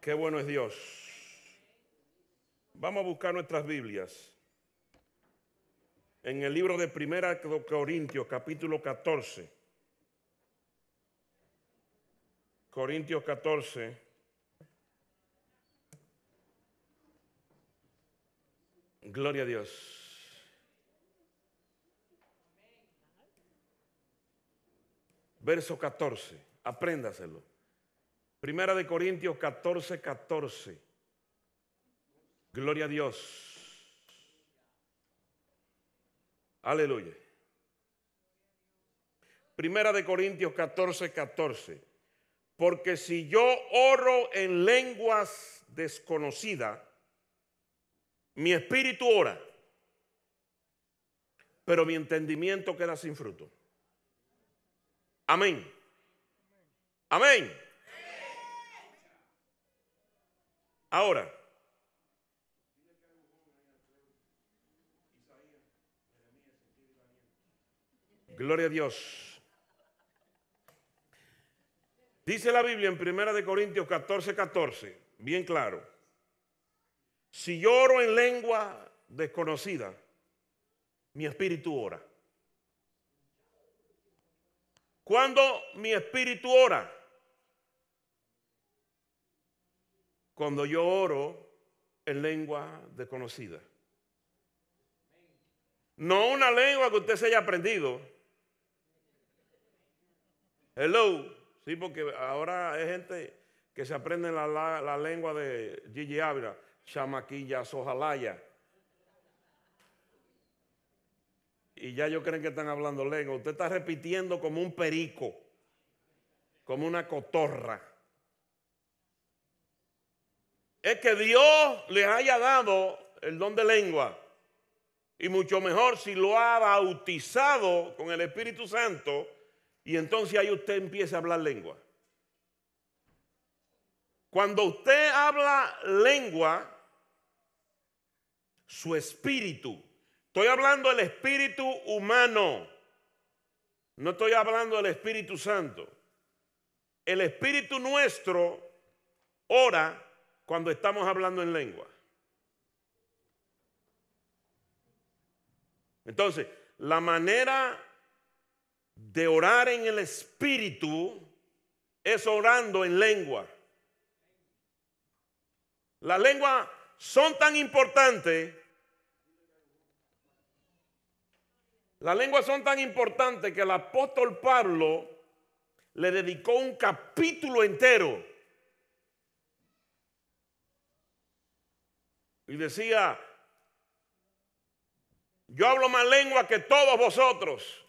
Qué bueno es Dios. Vamos a buscar nuestras Biblias. En el libro de Primera de Corintios, capítulo 14. Corintios 14. Gloria a Dios. Verso 14. Apréndaselo. Primera de Corintios 14, 14. Gloria a Dios. Aleluya. Primera de Corintios 14, 14. Porque si yo oro en lenguas desconocidas, mi espíritu ora, pero mi entendimiento queda sin fruto. Amén. Amén. Ahora, gloria a Dios. Dice la Biblia en Primera de Corintios 14, 14, bien claro. Si yo oro en lengua desconocida, mi espíritu ora. ¿Cuándo mi espíritu ora? Cuando yo oro en lengua desconocida. No una lengua que usted se haya aprendido. Hello. Sí, porque ahora hay gente que se aprende la lengua de Gigi Ávila, chamaquilla, sojalaya. Y ya ellos creen que están hablando lengua. Usted está repitiendo como un perico, como una cotorra. Es que Dios les haya dado el don de lengua. Y mucho mejor si lo ha bautizado con el Espíritu Santo. Y entonces ahí usted empieza a hablar lengua. Cuando usted habla lengua, su espíritu, estoy hablando del espíritu humano, no estoy hablando del Espíritu Santo. El espíritu nuestro ora cuando estamos hablando en lengua. Entonces, la manera de orar en el espíritu es orando en lengua. Las lenguas son tan importantes. Las lenguas son tan importantes que el apóstol Pablo le dedicó un capítulo entero. Y decía, yo hablo más lengua que todos vosotros.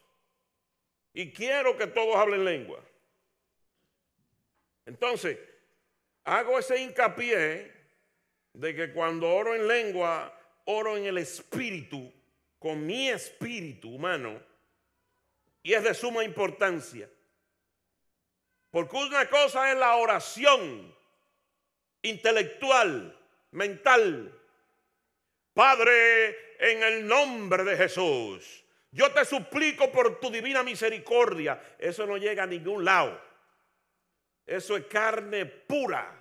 Y quiero que todos hablen lengua. Entonces, hago ese hincapié de que cuando oro en lengua, oro en el espíritu, con mi espíritu humano, y es de suma importancia. Porque una cosa es la oración intelectual, mental. Padre, en el nombre de Jesús, yo te suplico por tu divina misericordia. Eso no llega a ningún lado. Eso es carne pura.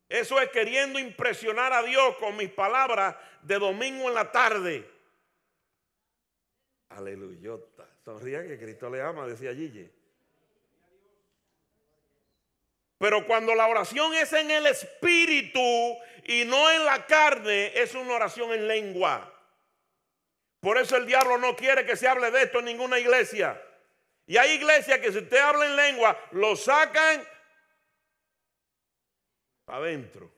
Eso es queriendo impresionar a Dios con mis palabras de domingo en la tarde. Aleluyota. Sonría que Cristo le ama, decía Gigi. Pero cuando la oración es en el espíritu y no en la carne, es una oración en lengua. Por eso el diablo no quiere que se hable de esto en ninguna iglesia. Y hay iglesias que si usted habla en lengua, lo sacan para adentro.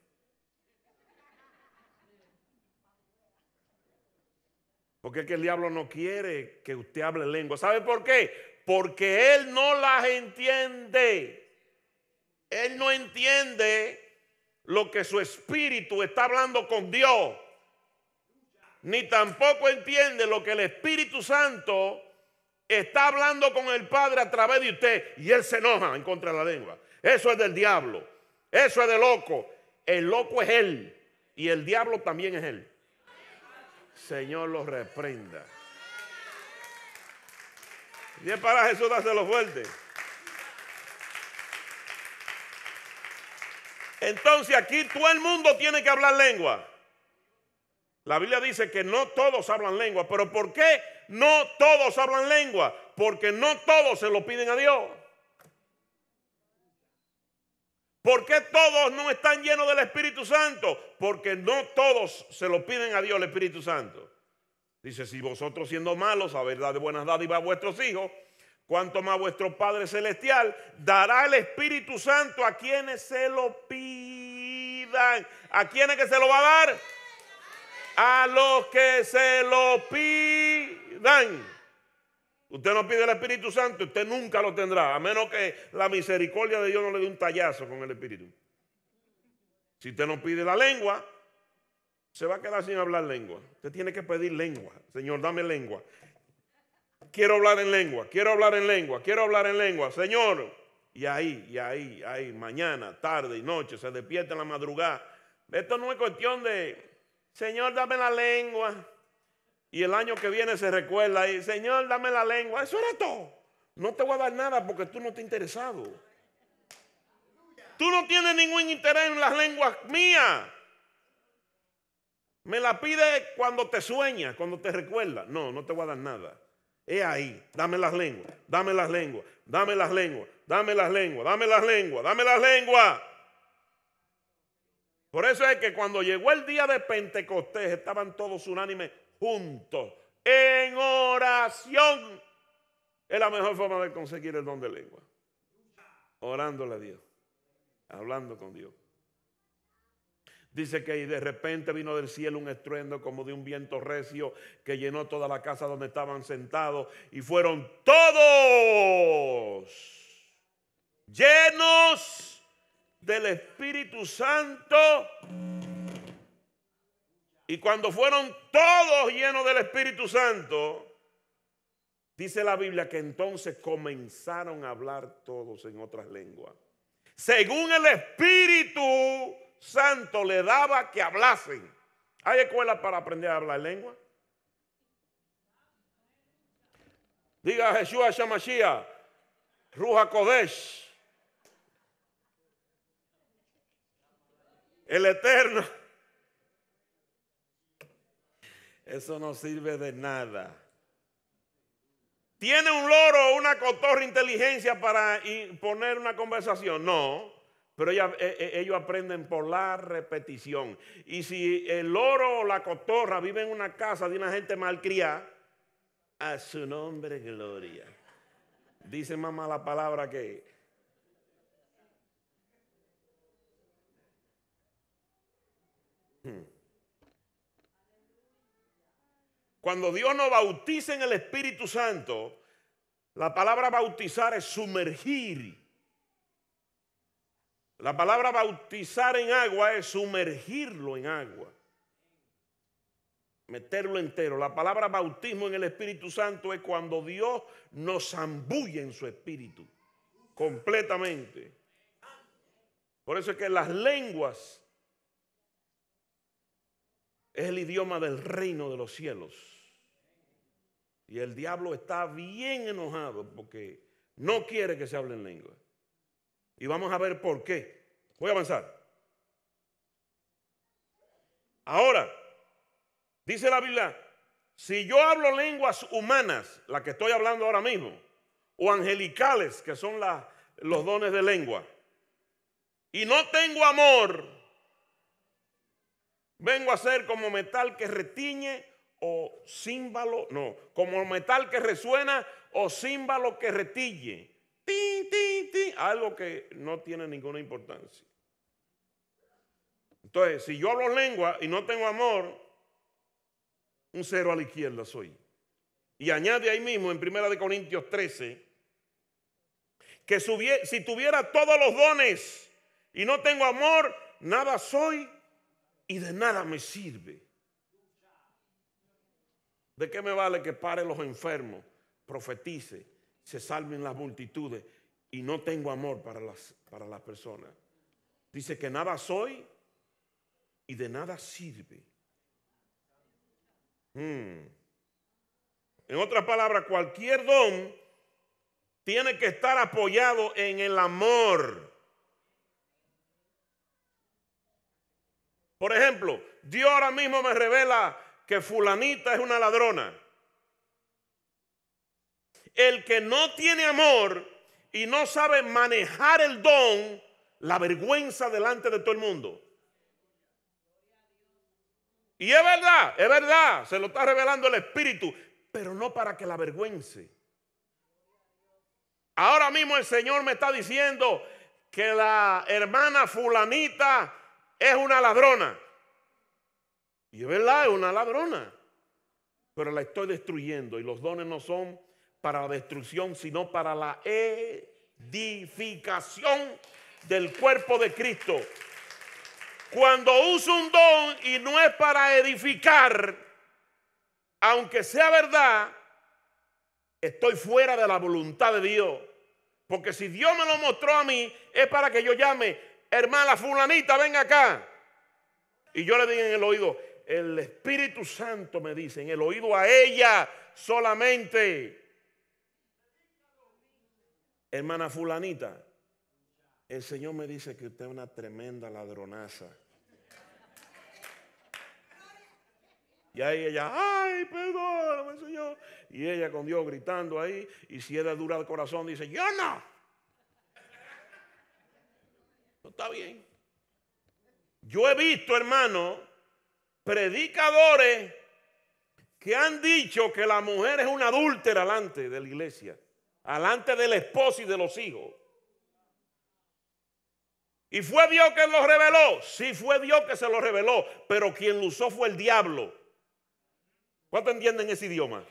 Porque es que el diablo no quiere que usted hable lengua. ¿Sabe por qué? Porque él no las entiende. Él no entiende lo que su espíritu está hablando con Dios. Ni tampoco entiende lo que el Espíritu Santo está hablando con el Padre a través de usted. Y él se enoja en contra de la lengua. Eso es del diablo. Eso es de loco. El loco es él. Y el diablo también es él. Señor lo reprenda. Y es para Jesús dárselo fuerte. Entonces aquí todo el mundo tiene que hablar lengua. La Biblia dice que no todos hablan lengua. ¿Pero por qué no todos hablan lengua? Porque no todos se lo piden a Dios. ¿Por qué todos no están llenos del Espíritu Santo? Porque no todos se lo piden a Dios el Espíritu Santo. Dice, si vosotros siendo malos sabéis dar de buenas dádivas a vuestros hijos, cuánto más vuestro Padre Celestial dará el Espíritu Santo a quienes se lo pidan. ¿A quienes que se lo va a dar? A los que se lo pidan. Usted no pide el Espíritu Santo, usted nunca lo tendrá, a menos que la misericordia de Dios no le dé un tallazo con el Espíritu. Si usted no pide la lengua, se va a quedar sin hablar lengua. Usted tiene que pedir lengua. Señor, dame lengua. Quiero hablar en lengua, quiero hablar en lengua, quiero hablar en lengua. Señor, y ahí, mañana, tarde y noche, se despierta en la madrugada. Esto no es cuestión de, Señor, dame la lengua. Y el año que viene se recuerda y, Señor, dame la lengua. Eso era todo. No te voy a dar nada porque tú no te has interesado. Tú no tienes ningún interés en las lenguas mías. Me la pide cuando te sueñas, cuando te recuerdas. No, no te voy a dar nada. Es ahí. Dame las lenguas, dame las lenguas, dame las lenguas, dame las lenguas, dame las lenguas, dame las lenguas. Por eso es que cuando llegó el día de Pentecostés estaban todos unánimes juntos en oración. Es la mejor forma de conseguir el don de lengua. Orándole a Dios, hablando con Dios. Dice que de repente vino del cielo un estruendo como de un viento recio que llenó toda la casa donde estaban sentados y fueron todos llenos del Espíritu Santo. Y cuando fueron todos llenos del Espíritu Santo, dice la Biblia que entonces comenzaron a hablar todos en otras lenguas. Según el Espíritu Santo le daba que hablasen. ¿Hay escuelas para aprender a hablar lengua? Diga Yeshua Shamashiach, Ruach Kodesh, el Eterno. Eso no sirve de nada. ¿Tiene un loro o una cotorra inteligencia para poner una conversación? No, pero ellos aprenden por la repetición. Y si el loro o la cotorra vive en una casa de una gente malcriada, a su nombre gloria. Dice mamá la palabra que cuando Dios nos bautiza en el Espíritu Santo, la palabra bautizar es sumergir. La palabra bautizar en agua es sumergirlo en agua. Meterlo entero. La palabra bautismo en el Espíritu Santo es cuando Dios nos zambulle en su espíritu. Completamente. Por eso es que las lenguas es el idioma del reino de los cielos. Y el diablo está bien enojado porque no quiere que se hable en lengua. Y vamos a ver por qué. Voy a avanzar. Ahora, dice la Biblia, si yo hablo lenguas humanas, las que estoy hablando ahora mismo, o angelicales, que son los dones de lengua, y no tengo amor, vengo a ser como metal que retiñe o címbalo, no, como metal que resuena o címbalo que retille. Tin, tin, tin, algo que no tiene ninguna importancia. Entonces, si yo hablo lengua y no tengo amor, un cero a la izquierda soy. Y añade ahí mismo en 1 Corintios 13, que si tuviera todos los dones y no tengo amor, nada soy y de nada me sirve. ¿De qué me vale que pare los enfermos, profetice, se salven las multitudes y no tengo amor para las personas? Dice que nada soy y de nada sirve. En otras palabras, cualquier don tiene que estar apoyado en el amor. Por ejemplo, Dios ahora mismo me revela que fulanita es una ladrona. El que no tiene amor y no sabe manejar el don, la vergüenza delante de todo el mundo. Y es verdad, se lo está revelando el Espíritu, pero no para que la avergüence. Ahora mismo el Señor me está diciendo que la hermana fulanita es una ladrona. Y es verdad, es una ladrona. Pero la estoy destruyendo y los dones no son para la destrucción, sino para la edificación del cuerpo de Cristo. Cuando uso un don y no es para edificar, aunque sea verdad, estoy fuera de la voluntad de Dios. Porque si Dios me lo mostró a mí, es para que yo llame, hermana fulanita, ven acá. Y yo le diga en el oído, el Espíritu Santo me dice, en el oído a ella solamente. Hermana fulanita, el Señor me dice que usted es una tremenda ladronaza. Y ahí ella, ay, perdóname, Señor. Y ella con Dios gritando ahí. Y si es de dura de corazón, dice, yo no. No está bien. Yo he visto, hermano, predicadores que han dicho que la mujer es una adúltera delante de la iglesia, delante del esposo y de los hijos. ¿Y fue Dios que lo reveló? Sí, fue Dios que se lo reveló, pero quien lo usó fue el diablo. ¿Cuántos entienden ese idioma?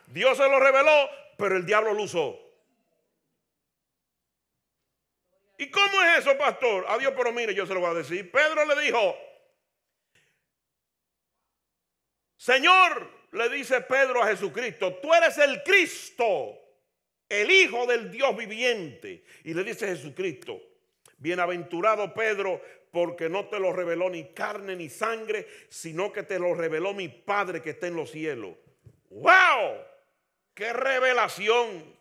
Dios se lo reveló, pero el diablo lo usó. ¿Y cómo es eso, pastor? Adiós, pero mire, yo se lo voy a decir. Pedro le dijo, Señor, le dice Pedro a Jesucristo, tú eres el Cristo, el Hijo del Dios viviente. Y le dice Jesucristo, bienaventurado Pedro, porque no te lo reveló ni carne ni sangre, sino que te lo reveló mi Padre que está en los cielos. ¡Wow! ¡Qué revelación!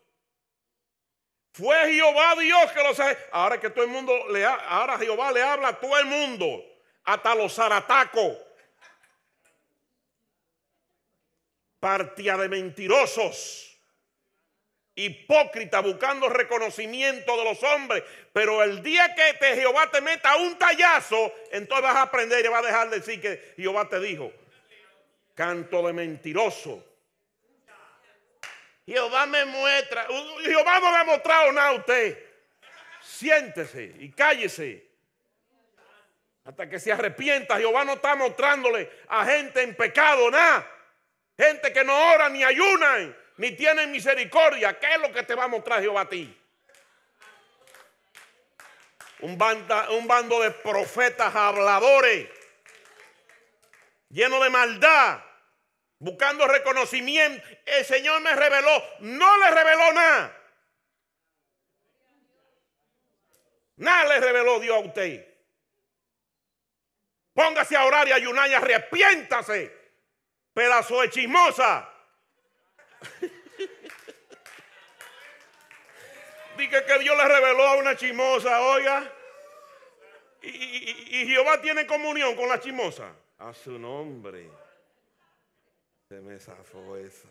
Fue Jehová Dios que lo sabe. Ahora que todo el mundo ahora Jehová le habla a todo el mundo, hasta los zaratacos. Partida de mentirosos, hipócrita, buscando reconocimiento de los hombres. Pero el día que Jehová te meta un tallazo, entonces vas a aprender y vas a dejar de decir que Jehová te dijo. Canto de mentiroso. Jehová me muestra. Jehová no le ha mostrado nada a usted. Siéntese y cállese hasta que se arrepienta. Jehová no está mostrándole a gente en pecado nada. Gente que no ora ni ayunan ni tienen misericordia. ¿Qué es lo que te va a mostrar Jehová a ti? Un bando de profetas habladores, lleno de maldad, buscando reconocimiento. El Señor me reveló, no le reveló nada. Nada le reveló Dios a usted. Póngase a orar y a ayunar y arrepiéntase, pedazo de chismosa. Dije que Dios le reveló a una chismosa, oiga. Y Jehová tiene comunión con la chismosa. A su nombre. Se me zafó esa.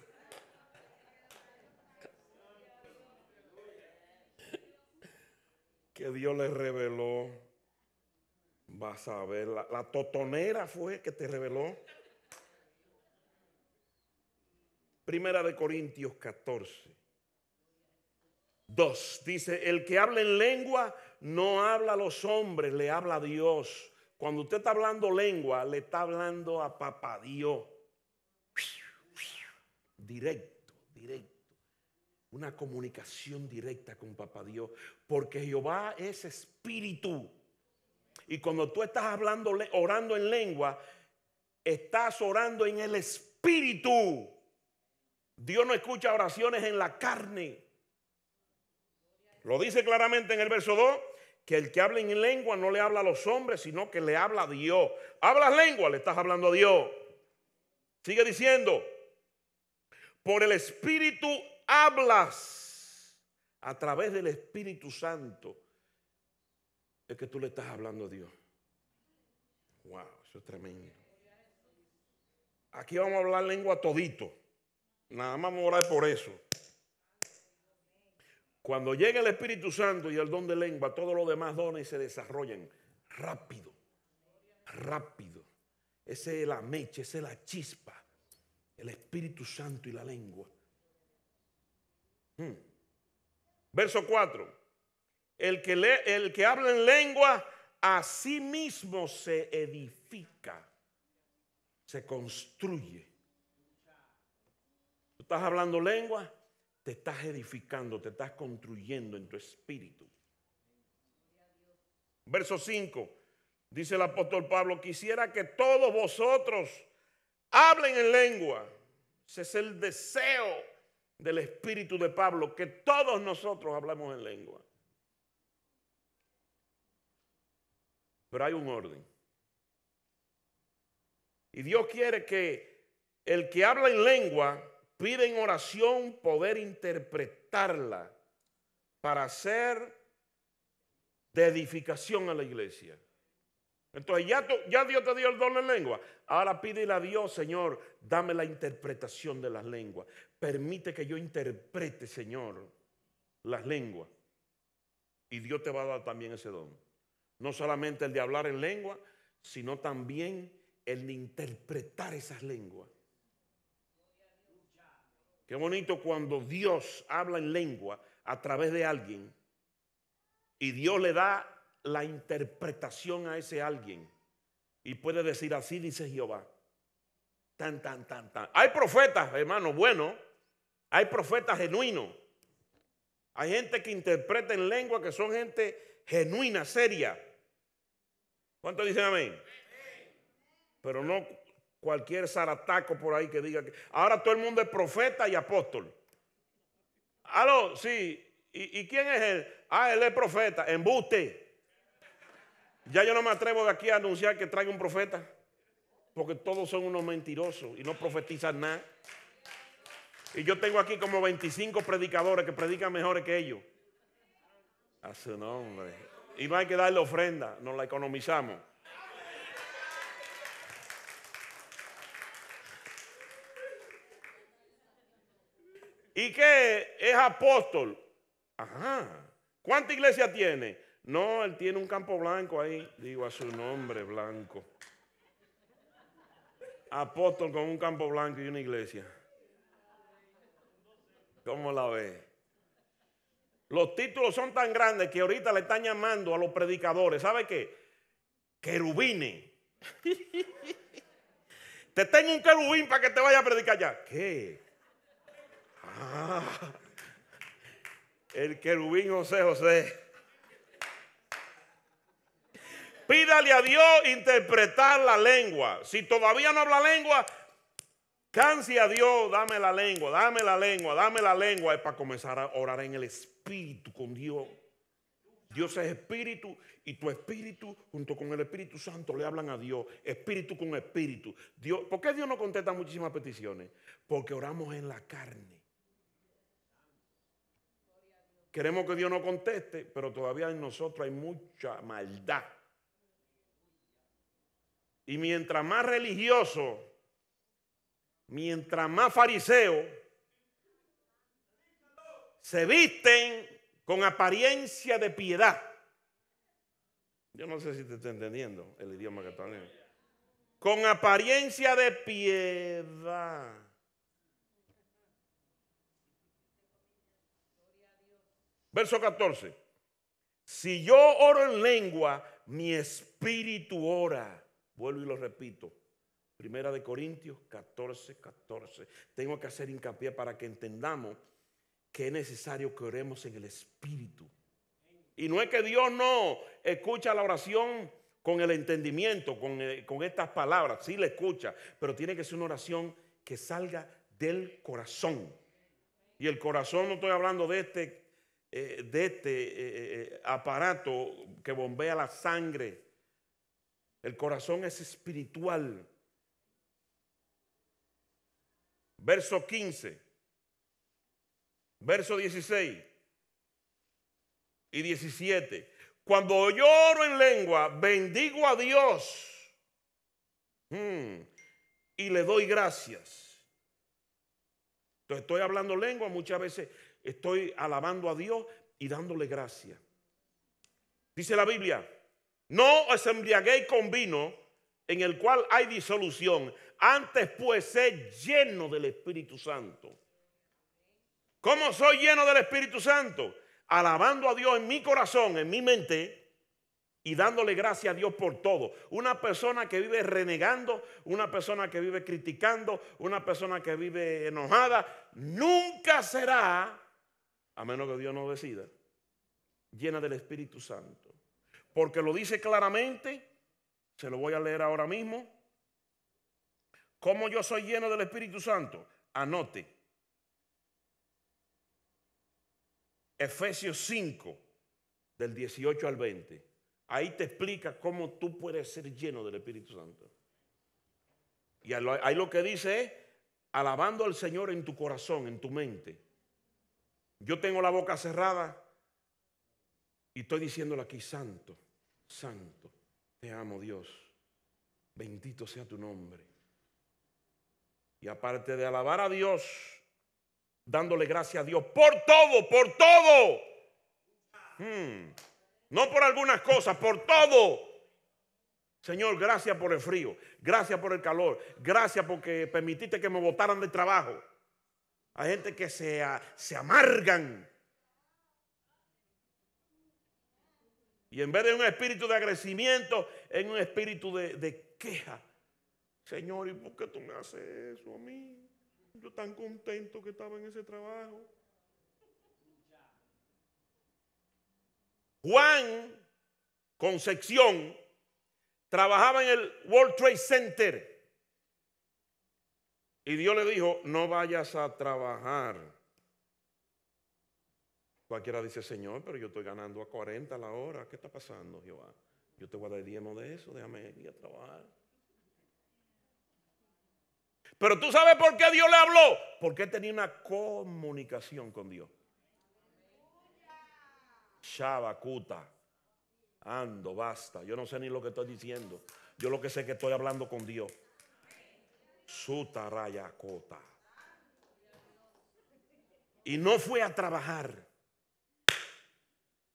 Que Dios le reveló. Vas a ver, la totonera fue que te reveló. Primera de Corintios 14. 2 dice, el que habla en lengua no habla a los hombres, le habla a Dios. Cuando usted está hablando lengua, le está hablando a papá Dios. Directo. Una comunicación directa con papá Dios. Porque Jehová es espíritu. Y cuando tú estás hablando, orando en lengua, estás orando en el espíritu. Dios no escucha oraciones en la carne. Lo dice claramente en el verso 2, que el que habla en lengua no le habla a los hombres, sino que le habla a Dios. Hablas lengua, le estás hablando a Dios. Sigue diciendo, por el Espíritu hablas, a través del Espíritu Santo, es que tú le estás hablando a Dios. Wow, eso es tremendo. Aquí vamos a hablar lengua todito. Nada más vamos a orar por eso. Cuando llegue el Espíritu Santo y el don de lengua, todos los demás dones se desarrollan rápido, rápido. Esa es la mecha, esa es la chispa. El Espíritu Santo y la lengua. Verso 4. El que habla en lengua, a sí mismo se edifica, se construye. Tú estás hablando lengua, te estás edificando, te estás construyendo en tu espíritu. Verso 5, dice el apóstol Pablo: quisiera que todos vosotros hablen en lengua. Ese es el deseo del espíritu de Pablo, que todos nosotros hablemos en lengua. Pero hay un orden. Y Dios quiere que el que habla en lengua pida en oración poder interpretarla para hacer de edificación a la iglesia. Entonces ya Dios te dio el don en lengua. Ahora pídele a Dios: Señor, dame la interpretación de las lenguas. Permite que yo interprete, Señor, las lenguas. Y Dios te va a dar también ese don. No solamente el de hablar en lengua, sino también el de interpretar esas lenguas. Qué bonito cuando Dios habla en lengua a través de alguien y Dios le da la interpretación a ese alguien y puede decir: así dice Jehová. Tan, tan, tan, tan. Hay profetas, hermano, bueno, hay profetas genuinos. Hay gente que interpreta en lengua, que son gente genuina, seria. ¿Cuántos dicen amén? Pero no cualquier zarataco por ahí que diga que ahora todo el mundo es profeta y apóstol. Aló, sí. ¿Y quién es él? Él es profeta. Embuste. Ya yo no me atrevo de aquí a anunciar que traiga un profeta, porque todos son unos mentirosos y no profetizan nada. Y yo tengo aquí como 25 predicadores que predican mejores que ellos. A su nombre. Y no hay que darle ofrenda, nos la economizamos. ¿Y qué es apóstol? Ajá. ¿Cuánta iglesia tiene? No, él tiene un campo blanco ahí. Digo, a su nombre, blanco. Apóstol con un campo blanco y una iglesia. ¿Cómo la ve? Los títulos son tan grandes que ahorita le están llamando a los predicadores, ¿sabe qué? Querubines. Te tengo un querubín para que te vaya a predicar ya. ¿Qué? El querubín José. Pídale a Dios interpretar la lengua. Si todavía no habla lengua, canse a Dios: dame la lengua, dame la lengua, dame la lengua. Es para comenzar a orar en el espíritu con Dios. Dios es espíritu y tu espíritu junto con el Espíritu Santo le hablan a Dios, espíritu con espíritu. Dios, ¿por qué Dios no contesta muchísimas peticiones? Porque oramos en la carne. Queremos que Dios nos conteste, pero todavía en nosotros hay mucha maldad. Y mientras más religioso, mientras más fariseo, se visten con apariencia de piedad. Yo no sé si te está entendiendo el idioma que está hablando. Con apariencia de piedad. Verso 14. Si yo oro en lengua, mi espíritu ora. Vuelvo y lo repito. Primera de Corintios 14, 14. Tengo que hacer hincapié para que entendamos que es necesario que oremos en el espíritu. Y no es que Dios no escucha la oración con el entendimiento, con estas palabras. Sí la escucha, pero tiene que ser una oración que salga del corazón. Y el corazón, no estoy hablando de este aparato que bombea la sangre. El corazón es espiritual. Verso 15, verso 16 y 17. Cuando yo oro en lengua, bendigo a Dios Y le doy gracias. Entonces estoy hablando lengua, muchas veces estoy alabando a Dios y dándole gracias. Dice la Biblia, no os embriaguéis con vino en el cual hay disolución, antes pues sed lleno del Espíritu Santo. ¿Cómo soy lleno del Espíritu Santo? Alabando a Dios en mi corazón, en mi mente, y dándole gracias a Dios por todo. Una persona que vive renegando, una persona que vive criticando, una persona que vive enojada, nunca será, a menos que Dios no decida, llena del Espíritu Santo. Porque lo dice claramente, se lo voy a leer ahora mismo. ¿Cómo yo soy lleno del Espíritu Santo? Anote. Efesios 5, del 18 al 20. Ahí te explica cómo tú puedes ser lleno del Espíritu Santo. Y ahí lo que dice es, alabando al Señor en tu corazón, en tu mente. Yo tengo la boca cerrada y estoy diciéndole aquí, santo, santo, te amo Dios, bendito sea tu nombre. Y aparte de alabar a Dios, dándole gracias a Dios por todo, por todo. No por algunas cosas, por todo. Señor, gracias por el frío, gracias por el calor, gracias porque permitiste que me botaran del trabajo. Hay gente que se amargan. Y en vez de un espíritu de agradecimiento, es un espíritu de queja. Señor, ¿y por qué tú me haces eso a mí? Yo tan contento que estaba en ese trabajo. Juan Concepción trabajaba en el World Trade Center y Dios le dijo, no vayas a trabajar. Cualquiera dice, Señor, pero yo estoy ganando a 40 la hora. ¿Qué está pasando, Jehová? Yo te voy a dar diezmo de eso, déjame ir a trabajar. Pero tú sabes por qué Dios le habló. Porque tenía una comunicación con Dios. Shabacuta. Ando, basta. Yo no sé ni lo que estoy diciendo. Yo lo que sé es que estoy hablando con Dios. Sutarayacota. Y no fue a trabajar.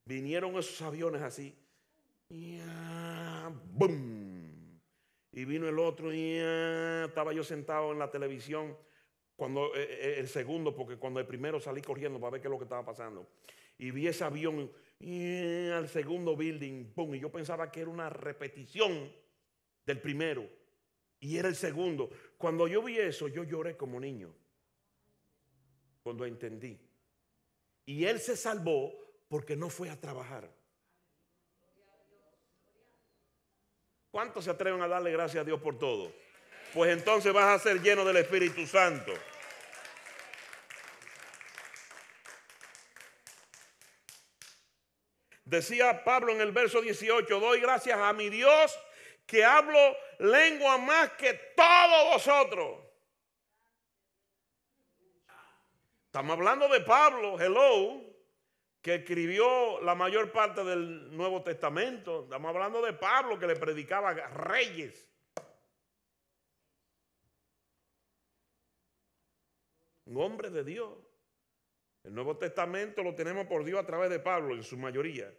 Vinieron esos aviones así. ¡Bum! Y vino el otro. Estaba yo sentado en la televisión. Cuando el segundo, porque cuando el primero salí corriendo para ver qué es lo que estaba pasando. Y vi ese avión al segundo building, ¡pum! Y yo pensaba que era una repetición del primero. Y era el segundo. Cuando yo vi eso, yo lloré como niño. Cuando entendí. Y él se salvó porque no fue a trabajar. ¿Cuántos se atreven a darle gracias a Dios por todo? Pues entonces vas a ser lleno del Espíritu Santo. Decía Pablo en el verso 18, doy gracias a mi Dios que hablo lengua más que todos vosotros. Estamos hablando de Pablo, hello, que escribió la mayor parte del Nuevo Testamento. Estamos hablando de Pablo que le predicaba a reyes. Un hombre de Dios. El Nuevo Testamento lo tenemos por Dios a través de Pablo en su mayoría.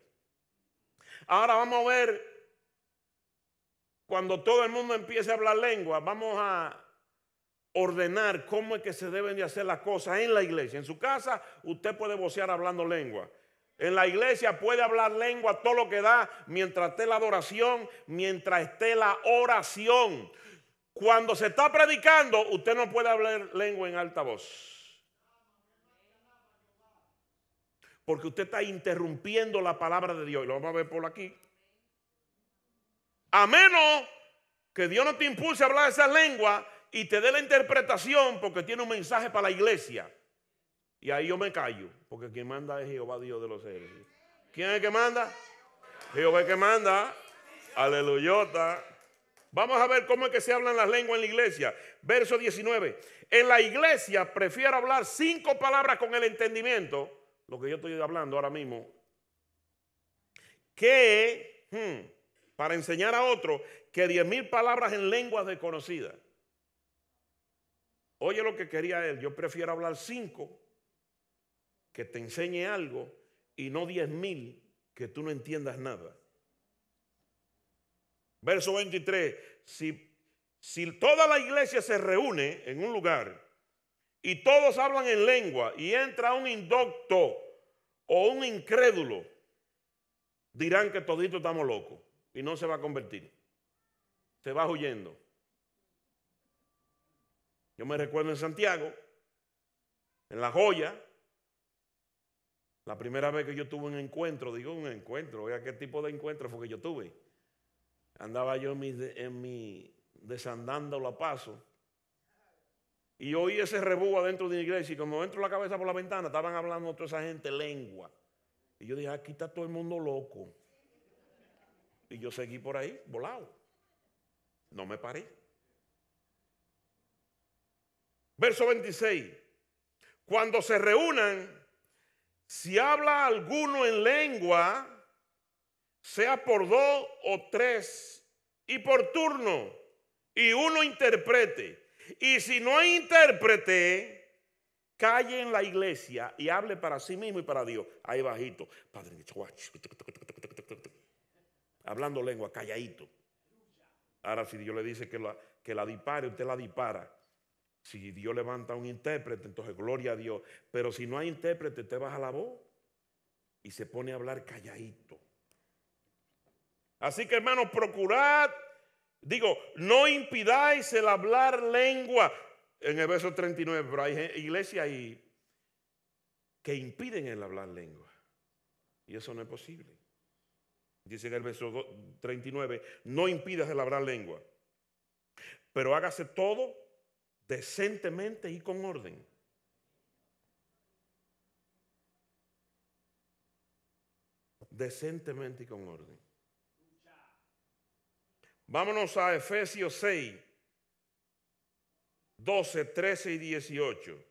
Ahora vamos a ver, cuando todo el mundo empiece a hablar lengua, vamos a ordenar cómo es que se deben de hacer las cosas en la iglesia. En su casa usted puede vocear hablando lengua. En la iglesia puede hablar lengua todo lo que da mientras esté la adoración, mientras esté la oración. Cuando se está predicando, usted no puede hablar lengua en alta voz. Porque usted está interrumpiendo la palabra de Dios. Y lo vamos a ver por aquí. A menos que Dios no te impulse a hablar esa lengua y te dé la interpretación porque tiene un mensaje para la iglesia. Y ahí yo me callo. Porque quien manda es Jehová Dios de los seres. ¿Quién es el que manda? Jehová es el que manda. Aleluyota. Vamos a ver cómo es que se hablan las lenguas en la iglesia. Verso 19. En la iglesia prefiero hablar 5 palabras con el entendimiento. Lo que yo estoy hablando ahora mismo, que para enseñar a otro que 10,000 palabras en lenguas desconocidas. Oye lo que quería él, yo prefiero hablar 5 que te enseñe algo y no 10,000 que tú no entiendas nada. Verso 23, si toda la iglesia se reúne en un lugar y todos hablan en lengua y entra un indocto o un incrédulo, dirán que toditos estamos locos y no se va a convertir. Se va huyendo. Yo me recuerdo en Santiago, en La Joya, la primera vez que yo tuve un encuentro, oiga, ¿qué tipo de encuentro fue que yo tuve? Andaba yo en mi desandando la paso y oí ese rebú adentro de la iglesia y cuando entro la cabeza por la ventana estaban hablando toda esa gente lengua. Y yo dije, aquí está todo el mundo loco. Y yo seguí por ahí, volado. No me paré. Verso 26. Cuando se reúnan, si habla alguno en lengua, sea por 2 o 3 y por turno, y uno interprete. Y si no hay intérprete, calle en la iglesia y hable para sí mismo y para Dios. Ahí bajito. Padre, hablando lengua, calladito. Ahora si Dios le dice que la dispare, usted la dispara. Si Dios levanta un intérprete, entonces gloria a Dios. Pero si no hay intérprete, usted baja la voz y se pone a hablar calladito. Así que hermanos, procurad, no impidáis el hablar lengua. En el verso 39, pero hay iglesias ahí que impiden el hablar lengua. Y eso no es posible. Dice en el verso 39, no impidas el hablar lengua, pero hágase todo decentemente y con orden. Decentemente y con orden. Vámonos a Efesios 6, 12, 13 y 18.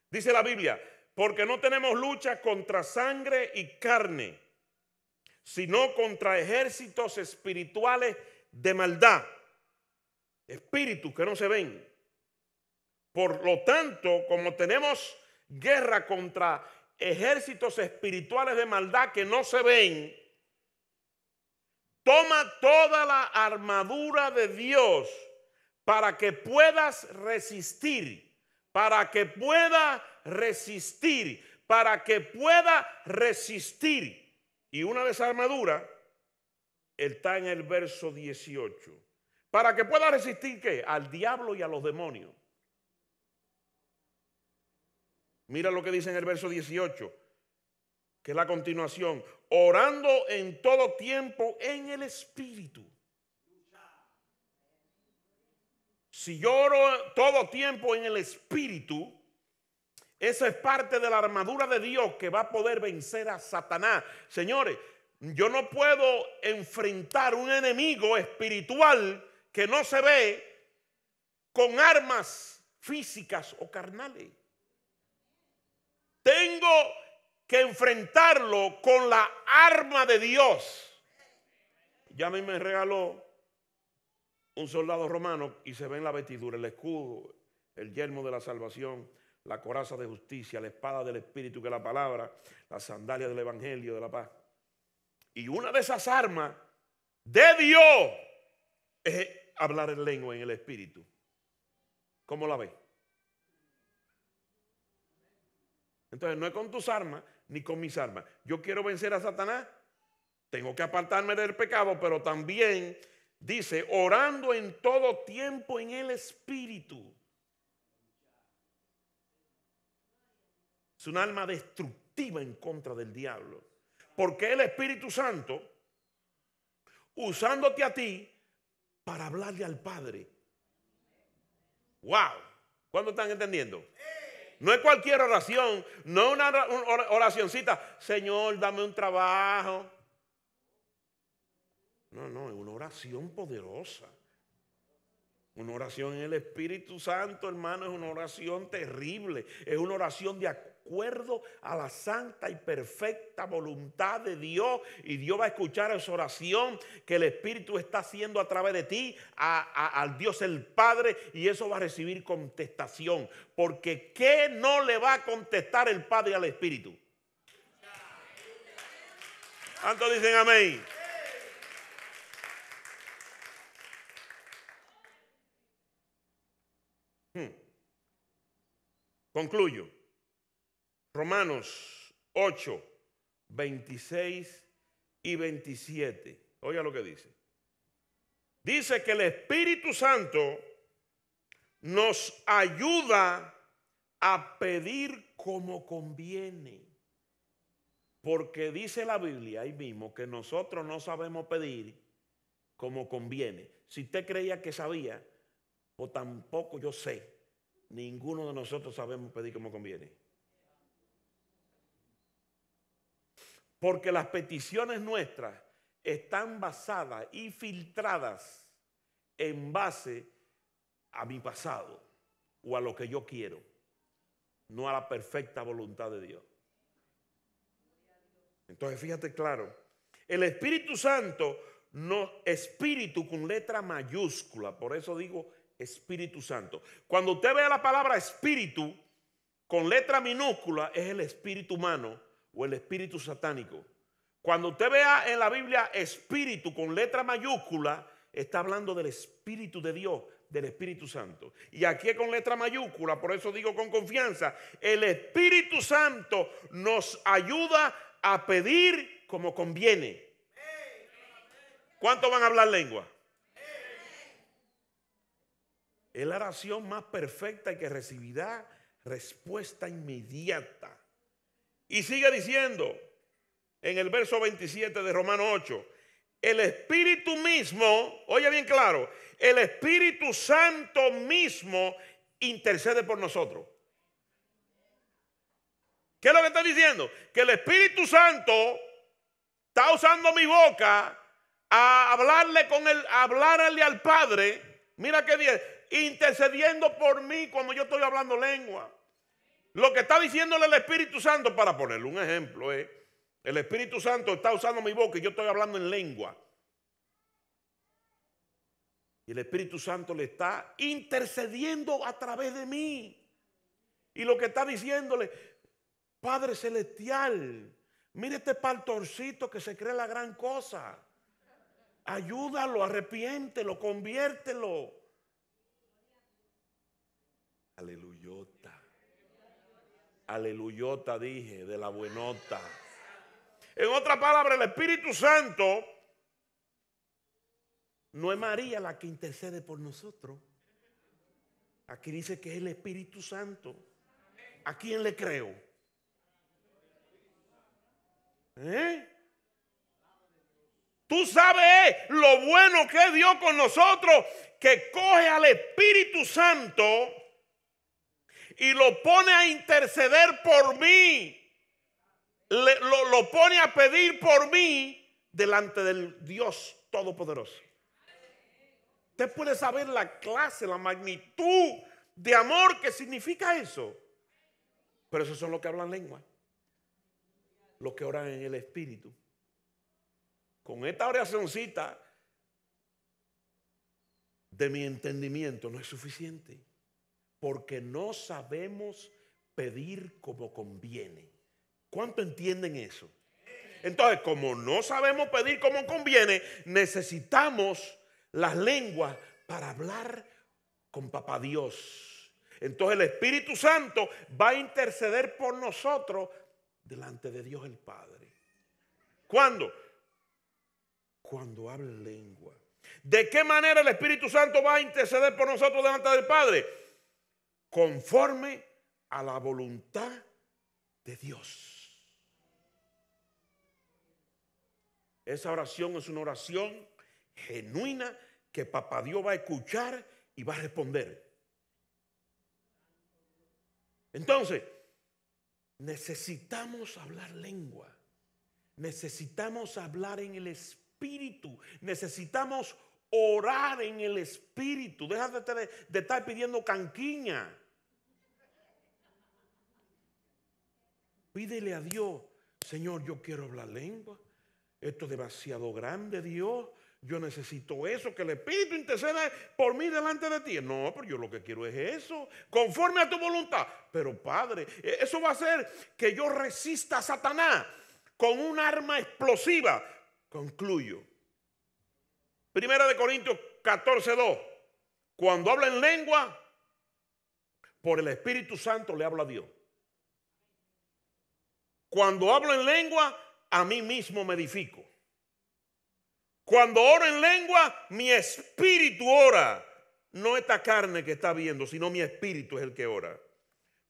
Dice la Biblia, porque no tenemos lucha contra sangre y carne, sino contra ejércitos espirituales de maldad, espíritus que no se ven. Por lo tanto, como tenemos guerra contra ejércitos espirituales de maldad que no se ven, toma toda la armadura de Dios para que puedas resistir, para que pueda resistir, para que pueda resistir. Y una de esas armaduras está en el verso 18. Para que pueda resistir, ¿qué? Al diablo y a los demonios. Mira lo que dice en el verso 18, que es la continuación. Orando en todo tiempo en el Espíritu. Si yo oro todo tiempo en el Espíritu, esa es parte de la armadura de Dios que va a poder vencer a Satanás. Señores, yo no puedo enfrentar un enemigo espiritual que no se ve con armas físicas o carnales. Tengo que enfrentarlo con la arma de Dios. Ya a mí me regaló un soldado romano y se ve en la vestidura el escudo, el yelmo de la salvación, la coraza de justicia, la espada del Espíritu que es la palabra, las sandalias del Evangelio de la paz. Y una de esas armas de Dios es hablar en lengua en el Espíritu. ¿Cómo la ves? Entonces no es con tus armas ni con mis armas. Yo quiero vencer a Satanás, tengo que apartarme del pecado, pero también dice, orando en todo tiempo en el Espíritu. Es un alma destructiva en contra del diablo. Porque el Espíritu Santo, usándote a ti para hablarle al Padre. ¡Wow! ¿Cuánto están entendiendo? No es cualquier oración, no una oracioncita, Señor, dame un trabajo. No, es una oración poderosa. Una oración en el Espíritu Santo, hermano, es una oración terrible. Es una oración acuerdo a la santa y perfecta voluntad de Dios, y Dios va a escuchar esa oración que el Espíritu está haciendo a través de ti al Dios el Padre, y eso va a recibir contestación, porque ¿qué no le va a contestar el Padre al Espíritu? ¿Cuántos dicen amén? Concluyo. Romanos 8, 26 y 27. Oiga lo que dice. Dice que el Espíritu Santo nos ayuda a pedir como conviene. Porque dice la Biblia ahí mismo que nosotros no sabemos pedir como conviene. Si usted creía que sabía, o tampoco yo sé, ninguno de nosotros sabemos pedir como conviene. Porque las peticiones nuestras están basadas y filtradas en base a mi pasado o a lo que yo quiero, no a la perfecta voluntad de Dios. Entonces fíjate claro, el Espíritu Santo, no, espíritu con letra mayúscula, por eso digo Espíritu Santo. Cuando usted vea la palabra espíritu con letra minúscula, es el espíritu humano o el espíritu satánico. Cuando usted vea en la Biblia espíritu con letra mayúscula, está hablando del Espíritu de Dios, del Espíritu Santo. Y aquí es con letra mayúscula, por eso digo con confianza, el Espíritu Santo nos ayuda a pedir como conviene. ¿Cuántos van a hablar lengua? Es la oración más perfecta y que recibirá respuesta inmediata. Y sigue diciendo en el verso 27 de Romanos 8, el Espíritu mismo, oye bien claro, el Espíritu Santo mismo intercede por nosotros. ¿Qué es lo que está diciendo? Que el Espíritu Santo está usando mi boca a hablarle al Padre. Mira qué bien, intercediendo por mí cuando yo estoy hablando lengua. Lo que está diciéndole el Espíritu Santo, para ponerle un ejemplo, el Espíritu Santo está usando mi boca y yo estoy hablando en lengua. Y el Espíritu Santo le está intercediendo a través de mí. Y lo que está diciéndole, Padre Celestial, mire este pastorcito que se cree la gran cosa. Ayúdalo, arrepiéntelo, conviértelo. Aleluyota. Aleluyota dije, de la buenota. En otra palabra, el Espíritu Santo no es María la que intercede por nosotros. Aquí dice que es el Espíritu Santo. ¿A quién le creo? Tú sabes lo bueno que es Dios con nosotros, que coge al Espíritu Santo y lo pone a interceder por mí. Lo pone a pedir por mí delante del Dios Todopoderoso. Usted puede saber la clase, la magnitud de amor que significa eso. Pero esos son los que hablan lengua, los que oran en el Espíritu. Con esta oracioncita de mi entendimiento no es suficiente, porque no sabemos pedir como conviene. ¿Cuánto entienden eso? Entonces, como no sabemos pedir como conviene, necesitamos las lenguas para hablar con Papá Dios. Entonces el Espíritu Santo va a interceder por nosotros delante de Dios el Padre. ¿Cuándo? Cuando hable lengua. ¿De qué manera el Espíritu Santo va a interceder por nosotros delante del Padre? Conforme a la voluntad de Dios. Esa oración es una oración genuina que Papá Dios va a escuchar y va a responder. Entonces, necesitamos hablar lengua. Necesitamos hablar en el Espíritu. Necesitamos orar en el Espíritu. Deja de estar pidiendo canquiña. Pídele a Dios, Señor, yo quiero hablar lengua. Esto es demasiado grande, Dios. Yo necesito eso, que el Espíritu interceda por mí delante de ti. No, pero yo lo que quiero es eso, conforme a tu voluntad. Pero Padre, eso va a hacer que yo resista a Satanás con un arma explosiva. Concluyo. Primera de Corintios 14:2. Cuando habla en lengua, por el Espíritu Santo le habla a Dios. Cuando hablo en lengua, a mí mismo me edifico. Cuando oro en lengua, mi espíritu ora. No esta carne que está viendo, sino mi espíritu es el que ora.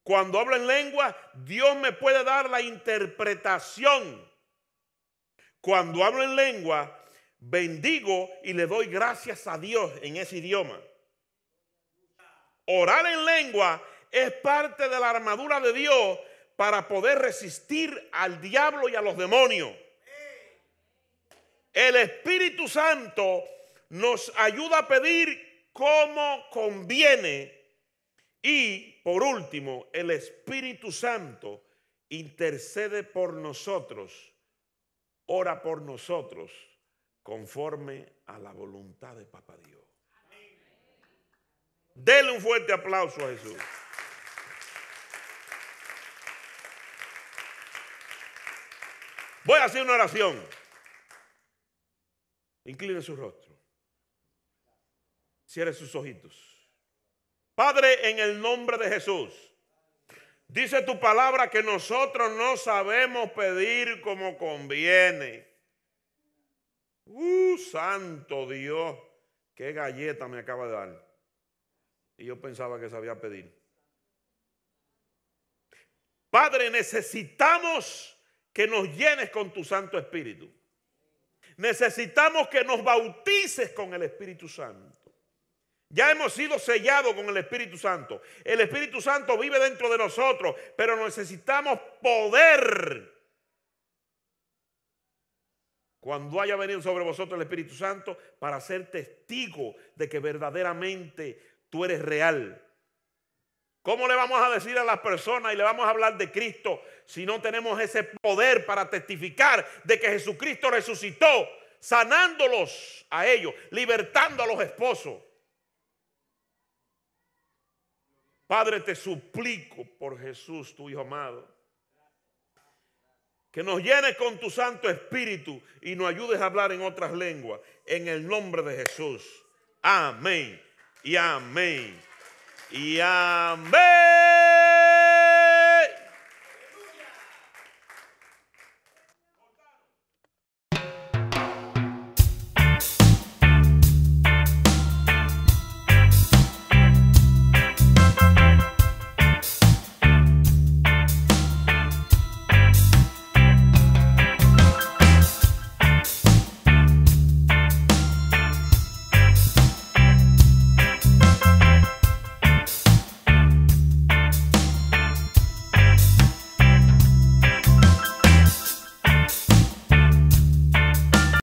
Cuando hablo en lengua, Dios me puede dar la interpretación. Cuando hablo en lengua, bendigo y le doy gracias a Dios en ese idioma. Orar en lengua es parte de la armadura de Dios para poder resistir al diablo y a los demonios. El Espíritu Santo nos ayuda a pedir como conviene. Y por último, el Espíritu Santo intercede por nosotros, ora por nosotros conforme a la voluntad de Papá Dios. Denle un fuerte aplauso a Jesús. Voy a hacer una oración. Incline su rostro. Cierre sus ojitos. Padre, en el nombre de Jesús, dice tu palabra que nosotros no sabemos pedir como conviene. Santo Dios, qué galleta me acaba de dar. Y yo pensaba que sabía pedir. Padre, necesitamos que nos llenes con tu Santo Espíritu. Necesitamos que nos bautices con el Espíritu Santo. Ya hemos sido sellados con el Espíritu Santo. El Espíritu Santo vive dentro de nosotros, pero necesitamos poder. Cuando haya venido sobre vosotros el Espíritu Santo, para ser testigo de que verdaderamente tú eres real. ¿Cómo le vamos a decir a las personas y le vamos a hablar de Cristo si no tenemos ese poder para testificar de que Jesucristo resucitó, sanándolos a ellos, libertando a los esposos? Padre, te suplico por Jesús, tu Hijo amado, que nos llenes con tu Santo Espíritu y nos ayudes a hablar en otras lenguas. En el nombre de Jesús. Amén. Y amén. Y amén.